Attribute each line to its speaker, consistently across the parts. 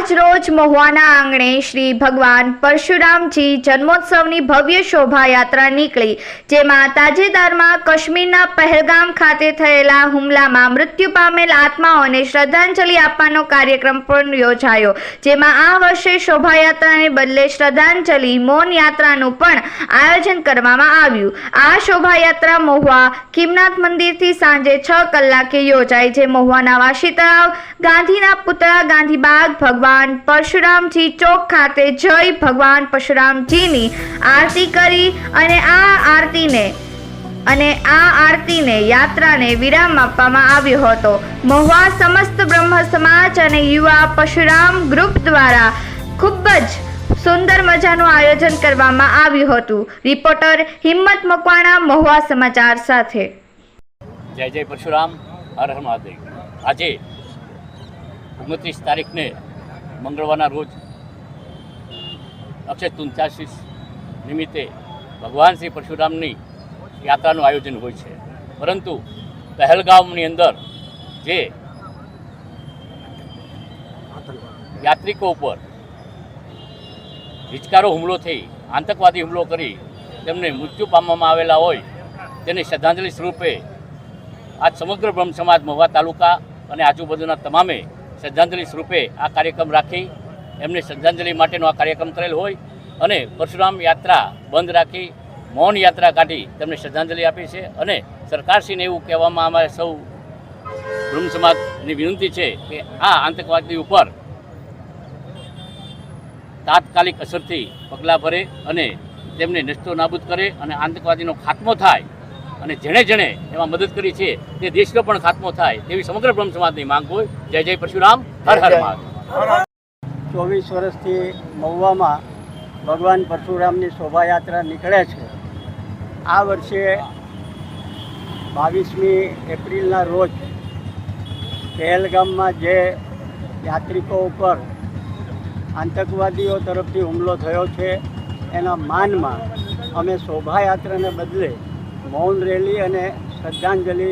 Speaker 1: આજ રોજ મહુવાના આંગણે શ્રી ભગવાન પરશુરામજી જન્મોત્સવની ભવ્ય શોભાયાત્રા નીકળી, જેમાં તાજેતરમાં કાશ્મીરના પહેલગામ ખાતે થયેલા હુમલામાં મૃત્યુ પામેલ આત્માઓને શ્રદ્ધાંજલિ આપવાનો કાર્યક્રમ પણ યોજાયો, જેમાં આ વર્ષે શોભાયાત્રાને બદલે શ્રદ્ધાંજલિ મૌન યાત્રાનું પણ આયોજન કરવામાં આવ્યું। આ શોભાયાત્રા મહુવા ખીમનાથ મંદિરથી સાંજે 6 કલાકે યોજાઈ, જે મહુવાના વાશી તળાવ, ગાંધીના પુતળા, ગાંધીબાગ, ભગવાન પરશુરામજી ચોક ખાતે જય ભગવાન પરશુરામજીની આરતી કરી અને આ આરતીને યાત્રાને વિરામ આપવામાં આવ્યો હતો। મહુવા સમસ્ત બ્રહ્મ સમાજ અને યુવા પરશુરામ ગ્રુપ દ્વારા ખૂબ જ સુંદર મજાનું આયોજન કરવામાં આવ્યું હતું। રિપોર્ટર હિંમત મકવાણા, મહુવા સમાચાર સાથે।
Speaker 2: જય જય પરશુરામ, હર હર મહાદેવ। આજે 29 તારીખને મંગળવારના રોજ અક્ષય તુલસીદાસ નિમિત્તે ભગવાન શ્રી પરશુરામની યાત્રાનું આયોજન હોય છે, પરંતુ પહેલગામની અંદર જે યાત્રિકો ઉપર હિચકારો હુમલો થઈ, આતંકવાદી હુમલો કરી તેમને મૃત્યુ પામવામાં આવેલા હોય તેને શ્રદ્ધાંજલિ સ્વરૂપે આજ સમગ્ર બ્રહ્મ સમાજ મહુવા તાલુકા અને આજુબાજુના તમામે શ્રદ્ધાંજલિ સ્વરૂપે આ કાર્યક્રમ રાખી એમને શ્રદ્ધાંજલિ માટેનો આ કાર્યક્રમ કરેલ હોય અને પરશુરામ યાત્રા બંધ રાખી મૌન યાત્રા કાઢી તેમને શ્રદ્ધાંજલિ આપી છે। અને સરકારશ્રીને એવું કહેવામાં અમારે સૌ બ્રહ્મ સમાજની વિનંતી છે કે આ આતંકવાદી ઉપર તાત્કાલિક અસરથી પગલાં ભરે અને તેમને નષ્ટો નાબૂદ કરે અને આતંકવાદીનો ખાત્મો થાય અને જેણે જેણે એમાં મદદ કરી છે તે દેશનો પણ ખાત્મો થાય તેવી સમગ્ર બ્રહ્મ સમાજની માંગ હોય। જય જય પરશુરામ, હર હર મહાદેવ।
Speaker 3: 24 વર્ષથી મહુવામાં ભગવાન પરશુરામની શોભાયાત્રા નીકળે છે। આ વર્ષે 22મી એપ્રિલના રોજ પહેલગામમાં જે યાત્રિકો ઉપર આતંકવાદીઓ તરફથી હુમલો થયો છે એના માનમાં અમે શોભાયાત્રાને બદલે મૌન રેલી અને શ્રદ્ધાંજલિ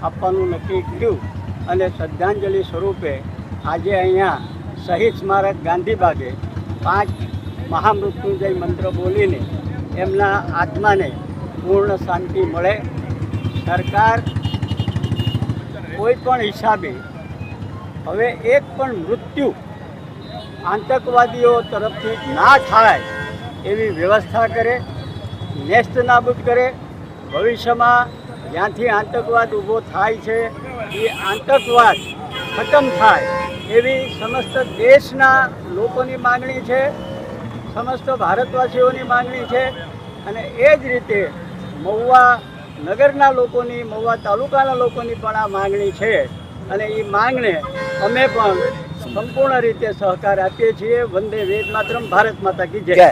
Speaker 3: આપવાનું નક્કી કર્યું અને શ્રદ્ધાંજલિ સ્વરૂપે આજે અહીંયા શહીદ સ્મારક ગાંધીબાગે 5 મહામૃત્યુંજય મંત્ર બોલીને એમના આત્માને પૂર્ણ શાંતિ મળે। સરકાર કોઈ પણ હિસાબે હવે એક પણ મૃત્યુ આતંકવાદીઓ તરફથી ના થાય એવી વ્યવસ્થા કરે, નેસ્ત નાબૂદ કરે। ભવિષ્યમાં જ્યાંથી આતંકવાદ ઊભો થાય છે એ આતંકવાદ ખતમ થાય એવી સમસ્ત દેશના લોકોની માગણી છે, સમસ્ત ભારતવાસીઓની માગણી છે અને એ જ રીતે મહુવા નગરના લોકોની, મહુવા તાલુકાના લોકોની પણ આ માગણી છે અને એ માંગને અમે પણ સંપૂર્ણ રીતે સહકાર આપીએ છીએ। વંદે વેદ માતરમ, ભારત માતા કી જય।